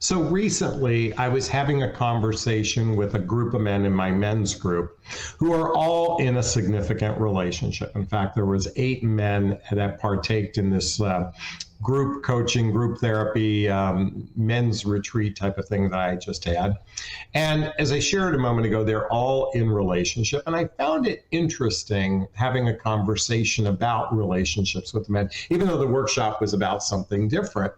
So recently, I was having a conversation with a group of men in my men's group who are all in a significant relationship. In fact, there was 8 men that partaked in this group coaching, group therapy, men's retreat type of thing that I just had. And as I shared a moment ago, they're all in relationship. And I found it interesting having a conversation about relationships with men, even though the workshop was about something different.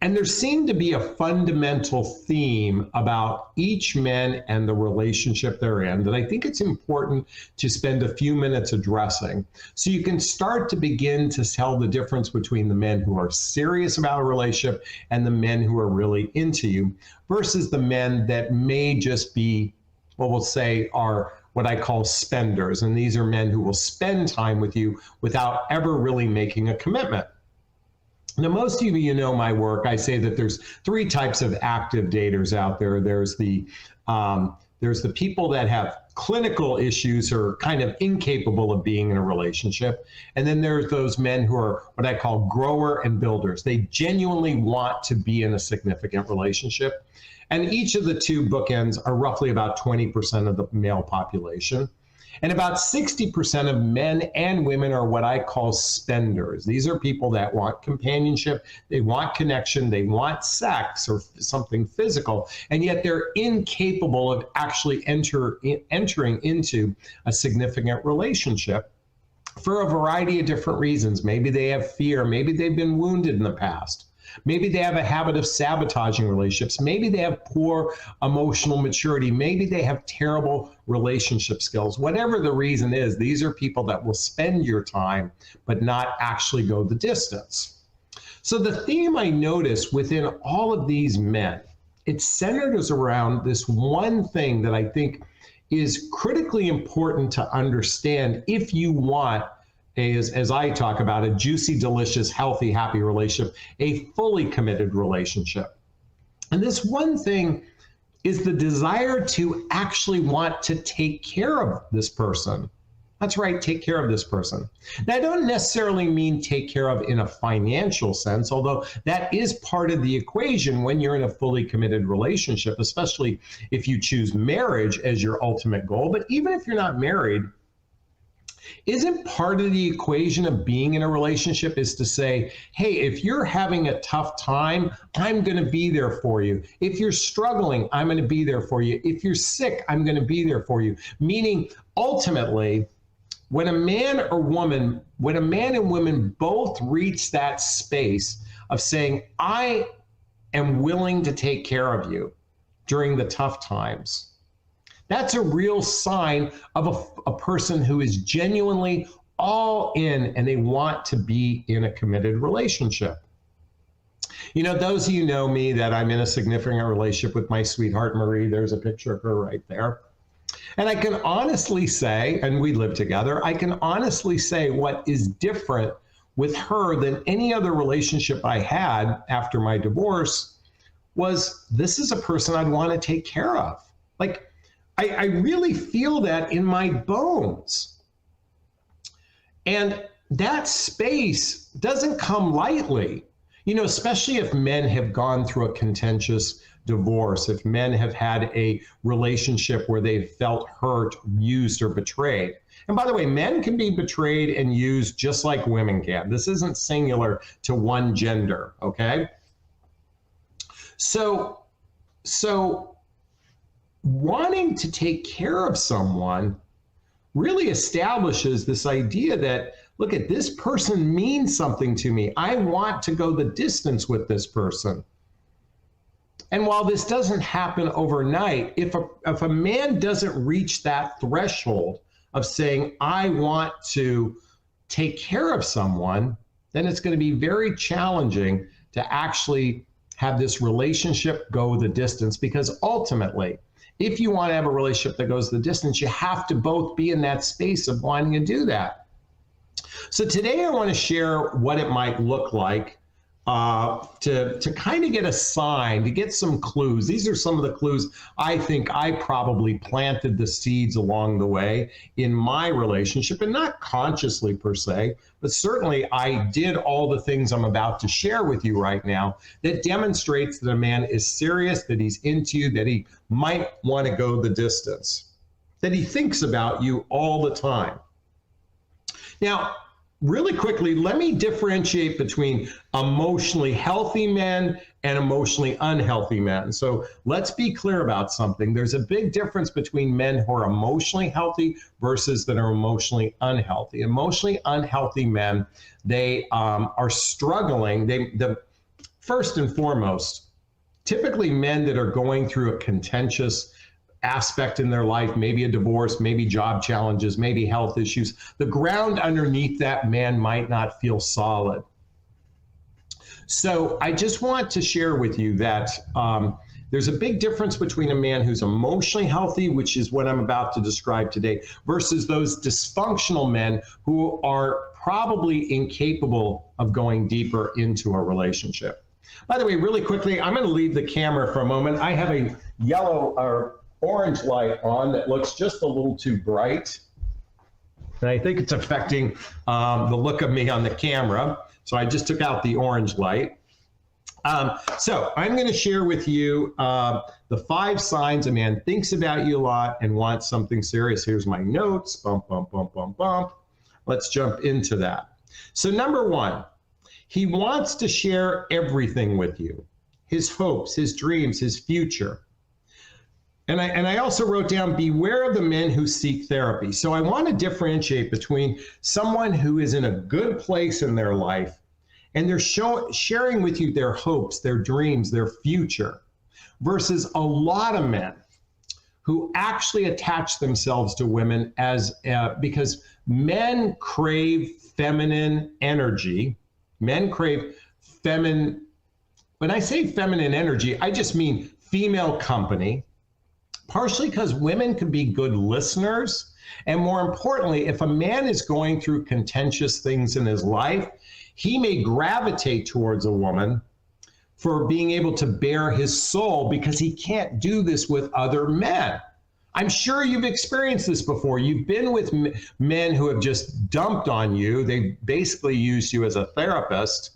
And there seemed to be a fundamental theme about each man and the relationship they're in that I think it's important to spend a few minutes addressing. So you can start to begin to tell the difference between the men who are serious about a relationship and the men who are really into you versus the men that may just be, what we'll say, are what I call spenders. And these are men who will spend time with you without ever really making a commitment. Now, most of you know my work. I say that there's 3 types of active daters out there. There's the people that have clinical issues or are kind of incapable of being in a relationship. And then there's those men who are what I call grower and builders. They genuinely want to be in a significant relationship. And each of the 2 bookends are roughly about 20% of the male population. And about 60% of men and women are what I call spenders. These are people that want companionship, they want connection, they want sex or something physical, and yet they're incapable of actually entering into a significant relationship for a variety of different reasons. Maybe they have fear, maybe they've been wounded in the past. Maybe they have a habit of sabotaging relationships. Maybe they have poor emotional maturity. Maybe they have terrible relationship skills. Whatever the reason is, these are people that will spend your time, but not actually go the distance. So the theme I notice within all of these men, it centers around this one thing that I think is critically important to understand if you want, as I talk about, a juicy, delicious, healthy, happy relationship, a fully committed relationship. And this one thing is the desire to actually want to take care of this person. That's right, take care of this person. Now, I don't necessarily mean take care of in a financial sense, although that is part of the equation when you're in a fully committed relationship, especially if you choose marriage as your ultimate goal. But even if you're not married, isn't part of the equation of being in a relationship is to say, hey, if you're having a tough time, I'm going to be there for you. If you're struggling, I'm going to be there for you. If you're sick, I'm going to be there for you. Meaning, ultimately, when a man and women both reach that space of saying, I am willing to take care of you during the tough times, that's a real sign of a person who is genuinely all in and they want to be in a committed relationship. You know, those of you know me that I'm in a significant relationship with my sweetheart, Marie. There's a picture of her right there. And I can honestly say, and we live together, I can honestly say what is different with her than any other relationship I had after my divorce was this is a person I'd want to take care of. Like, I really feel that in my bones. And that space doesn't come lightly, you know, especially if men have gone through a contentious divorce, if men have had a relationship where they've felt hurt, used, or betrayed. And by the way, men can be betrayed and used just like women can. This isn't singular to one gender, okay? So wanting to take care of someone really establishes this idea that, look, at this person means something to me. I want to go the distance with this person. And while this doesn't happen overnight, if a man doesn't reach that threshold of saying, I want to take care of someone, then it's going to be very challenging to actually have this relationship go the distance, because ultimately, if you want to have a relationship that goes the distance, you have to both be in that space of wanting to do that. So today I want to share what it might look like to kind of get a sign, to get some clues. These are some of the clues I think I probably planted the seeds along the way in my relationship, and not consciously per se, but certainly I did all the things I'm about to share with you right now that demonstrates that a man is serious, that he's into you, that he might want to go the distance, that he thinks about you all the time. Now, really quickly, let me differentiate between emotionally healthy men and emotionally unhealthy men. So let's be clear about something. There's a big difference between men who are emotionally healthy versus that are emotionally unhealthy. Emotionally unhealthy men, they are struggling. First and foremost, typically men that are going through a contentious aspect in their life, maybe a divorce, maybe job challenges, maybe health issues, the ground underneath that man might not feel solid. So I just want to share with you that there's a big difference between a man who's emotionally healthy, which is what I'm about to describe today, versus those dysfunctional men who are probably incapable of going deeper into a relationship. By the way, really quickly, I'm going to leave the camera for a moment. I have a yellow or orange light on that looks just a little too bright. And I think it's affecting the look of me on the camera. So I just took out the orange light. So I'm going to share with you the 5 signs a man thinks about you a lot and wants something serious. Here's my notes. Bump, bump, bump, bump, bump. Let's jump into that. So number 1, he wants to share everything with you. His hopes, his dreams, his future. And I also wrote down, beware of the men who seek therapy. So I want to differentiate between someone who is in a good place in their life and they're sharing with you their hopes, their dreams, their future, versus a lot of men who actually attach themselves to women because men crave feminine energy. Men crave feminine. When I say feminine energy, I just mean female company. Partially because women can be good listeners. And more importantly, if a man is going through contentious things in his life, he may gravitate towards a woman for being able to bare his soul because he can't do this with other men. I'm sure you've experienced this before. You've been with men who have just dumped on you. They basically used you as a therapist.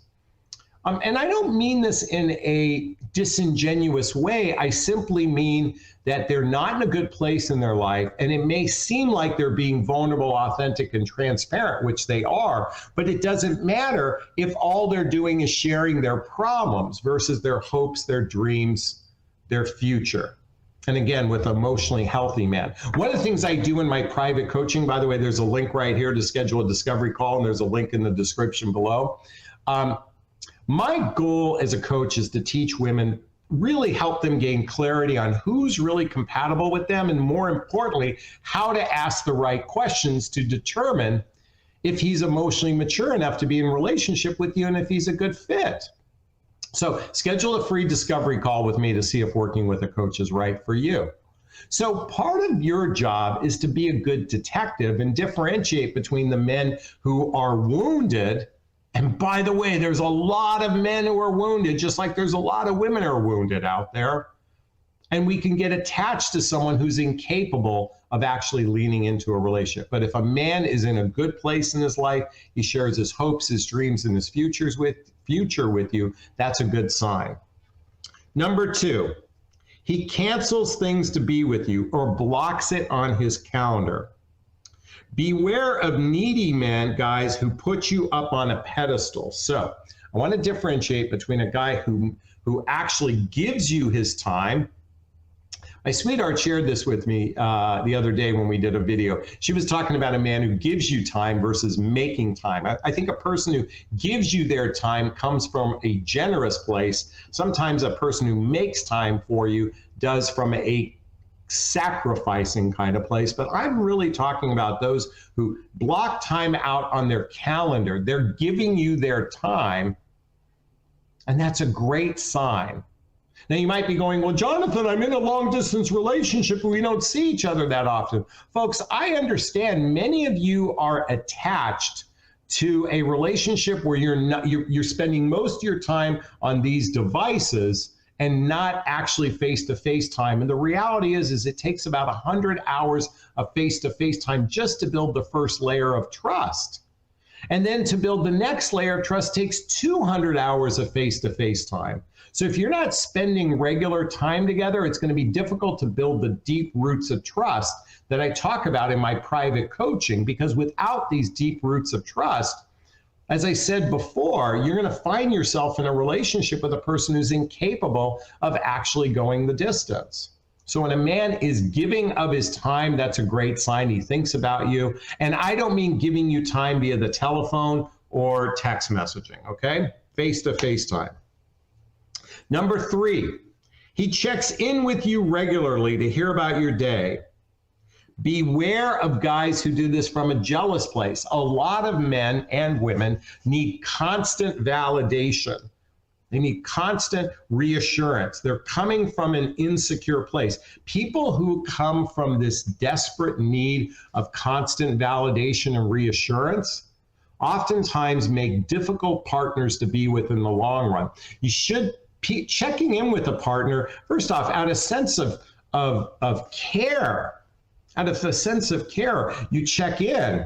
And I don't mean this in a disingenuous way. I simply mean that they're not in a good place in their life, and it may seem like they're being vulnerable, authentic, and transparent, which they are, but it doesn't matter if all they're doing is sharing their problems versus their hopes, their dreams, their future. And again, with emotionally healthy men. One of the things I do in my private coaching, by the way, there's a link right here to schedule a discovery call, and there's a link in the description below. My goal as a coach is to teach women, really help them gain clarity on who's really compatible with them, and more importantly, how to ask the right questions to determine if he's emotionally mature enough to be in relationship with you and if he's a good fit. So schedule a free discovery call with me to see if working with a coach is right for you. So part of your job is to be a good detective and differentiate between the men who are wounded. And by the way, there's a lot of men who are wounded, just like there's a lot of women who are wounded out there. And we can get attached to someone who's incapable of actually leaning into a relationship. But if a man is in a good place in his life, he shares his hopes, his dreams, and his future with you, that's a good sign. Number 2, he cancels things to be with you or blocks it on his calendar. Beware of needy men, guys, who put you up on a pedestal. So I want to differentiate between a guy who actually gives you his time. My sweetheart shared this with me the other day when we did a video. She was talking about a man who gives you time versus making time. I think a person who gives you their time comes from a generous place. Sometimes a person who makes time for you does from a sacrificing kind of place, but I'm really talking about those who block time out on their calendar. They're giving you their time, and that's a great sign. Now you might be going, well, Jonathan, I'm in a long distance relationship and we don't see each other that often. Folks, I understand many of you are attached to a relationship where you're spending most of your time on these devices and not actually face-to-face time. And the reality is it takes about 100 hours of face-to-face time just to build the first layer of trust. And then to build the next layer of trust takes 200 hours of face-to-face time. So if you're not spending regular time together, it's going to be difficult to build the deep roots of trust that I talk about in my private coaching, because without these deep roots of trust, as I said before, you're going to find yourself in a relationship with a person who's incapable of actually going the distance. So when a man is giving of his time, that's a great sign. He thinks about you. And I don't mean giving you time via the telephone or text messaging, okay? Face-to-face time. Number 3, he checks in with you regularly to hear about your day. Beware of guys who do this from a jealous place. A lot of men and women need constant validation. They need constant reassurance. They're coming from an insecure place. People who come from this desperate need of constant validation and reassurance oftentimes make difficult partners to be with in the long run. You should checking in with a partner, first off, out of a sense of care. Out of a sense of care, you check in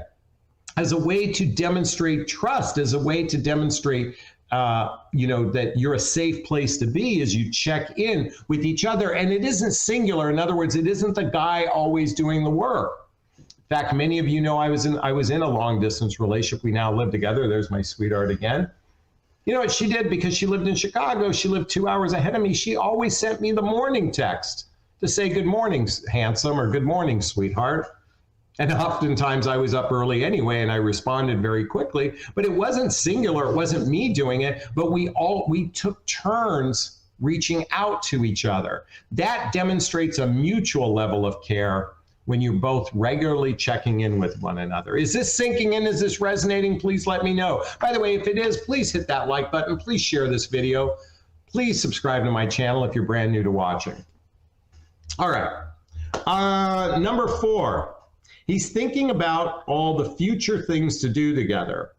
as a way to demonstrate trust, as a way to demonstrate, that you're a safe place to be, as you check in with each other. And it isn't singular. In other words, it isn't the guy always doing the work. In fact, many of you know I was in a long distance relationship. We now live together. There's my sweetheart again. You know what she did? Because she lived in Chicago, she lived 2 hours ahead of me. She always sent me the morning text to say, good morning, handsome, or good morning, sweetheart. And oftentimes I was up early anyway, and I responded very quickly, but it wasn't singular. It wasn't me doing it, but we took turns reaching out to each other. That demonstrates a mutual level of care when you're both regularly checking in with one another. Is this sinking in? Is this resonating? Please let me know. By the way, if it is, please hit that like button. Please share this video. Please subscribe to my channel if you're brand new to watching. All right, number 4, he's thinking about all the future things to do together.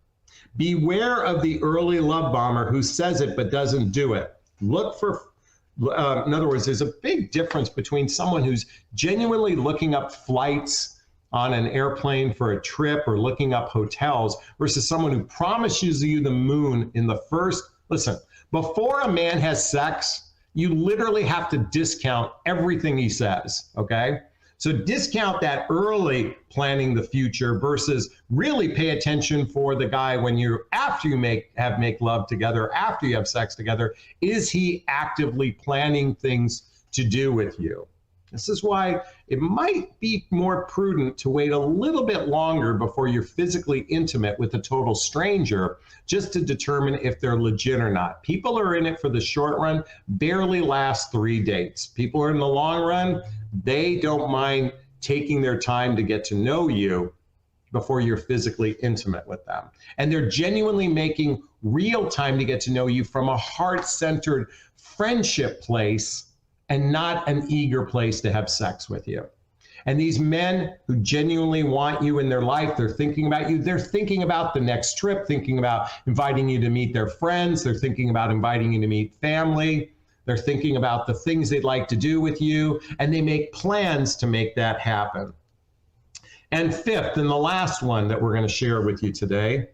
Beware of the early love bomber who says it but doesn't do it. Look for, in other words, there's a big difference between someone who's genuinely looking up flights on an airplane for a trip or looking up hotels versus someone who promises you the moon in the first, listen, before a man has sex, you literally have to discount everything he says, okay? So discount that early planning the future versus really pay attention for the guy when after you make love together, after you have sex together, is he actively planning things to do with you? This is why it might be more prudent to wait a little bit longer before you're physically intimate with a total stranger, just to determine if they're legit or not. People are in it for the short run, barely last 3 dates. People are in the long run, they don't mind taking their time to get to know you before you're physically intimate with them. And they're genuinely making real time to get to know you from a heart-centered friendship place and not an eager place to have sex with you. And these men who genuinely want you in their life, they're thinking about you. They're thinking about the next trip, thinking about inviting you to meet their friends. They're thinking about inviting you to meet family. They're thinking about the things they'd like to do with you, and they make plans to make that happen. And 5th, and the last one that we're going to share with you today,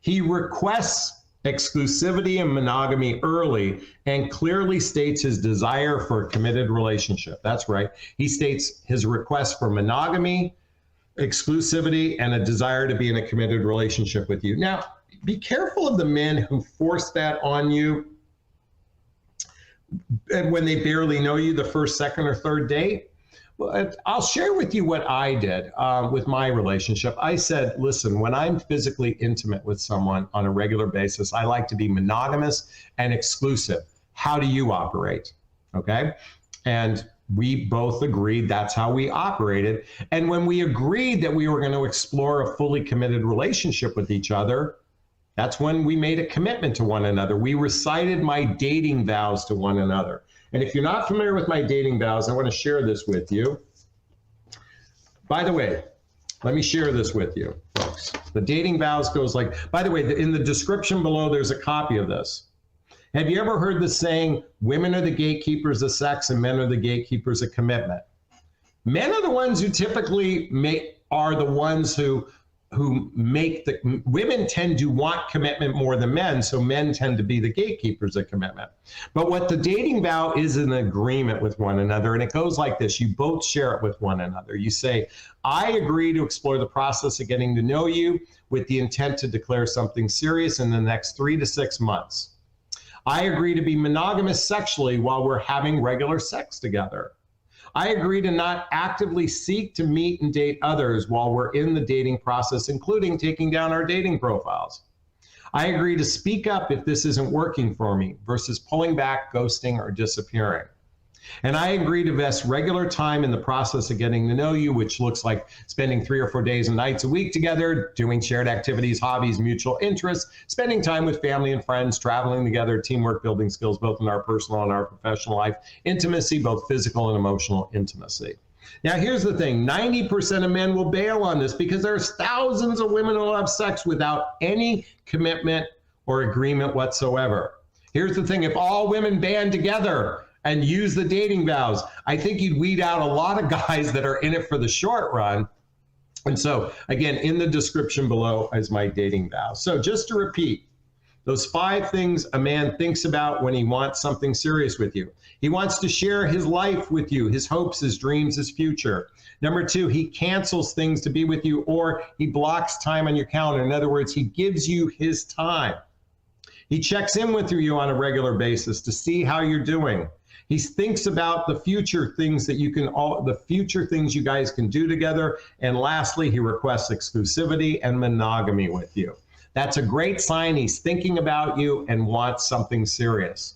he requests exclusivity and monogamy early and clearly states his desire for a committed relationship. That's right. He states his request for monogamy, exclusivity, and a desire to be in a committed relationship with you. Now, be careful of the men who force that on you when they barely know you the first, second, or third date. Well, I'll share with you what I did with my relationship. I said, listen, when I'm physically intimate with someone on a regular basis, I like to be monogamous and exclusive. How do you operate? Okay. And we both agreed that's how we operated. And when we agreed that we were going to explore a fully committed relationship with each other, that's when we made a commitment to one another. We recited my dating vows to one another. And if you're not familiar with my dating vows, I want to share this with you. By the way, Let me share this with you, folks. The dating vows goes like, by the way, in the description below, there's a copy of this. Have you ever heard the saying, women are the gatekeepers of sex and men are the gatekeepers of commitment? Men are the ones who typically are the ones who make the, women tend to want commitment more than men, so men tend to be the gatekeepers of commitment. But what the dating vow is an agreement with one another, and it goes like this. You both share it with one another. You say, I agree to explore the process of getting to know you with the intent to declare something serious in the next 3 to 6 months. I agree to be monogamous sexually while we're having regular sex together. I agree to not actively seek to meet and date others while we're in the dating process, including taking down our dating profiles. I agree to speak up if this isn't working for me versus pulling back, ghosting, or disappearing. And I agree to invest regular time in the process of getting to know you, which looks like spending 3 or 4 days and nights a week together, doing shared activities, hobbies, mutual interests, spending time with family and friends, traveling together, teamwork, building skills, both in our personal and our professional life, intimacy, both physical and emotional intimacy. Now, here's the thing. 90% of men will bail on this because there's thousands of women who will have sex without any commitment or agreement whatsoever. Here's the thing. If all women band together and use the dating vows, I think you'd weed out a lot of guys that are in it for the short run. And so, again, in the description below is my dating vows. So just to repeat, those 5 things a man thinks about when he wants something serious with you. He wants to share his life with you, his hopes, his dreams, his future. Number 2, he cancels things to be with you, or he blocks time on your calendar. In other words, he gives you his time. He checks in with you on a regular basis to see how you're doing. He thinks about the future things that the future things you guys can do together. And lastly, he requests exclusivity and monogamy with you. That's a great sign. He's thinking about you and wants something serious.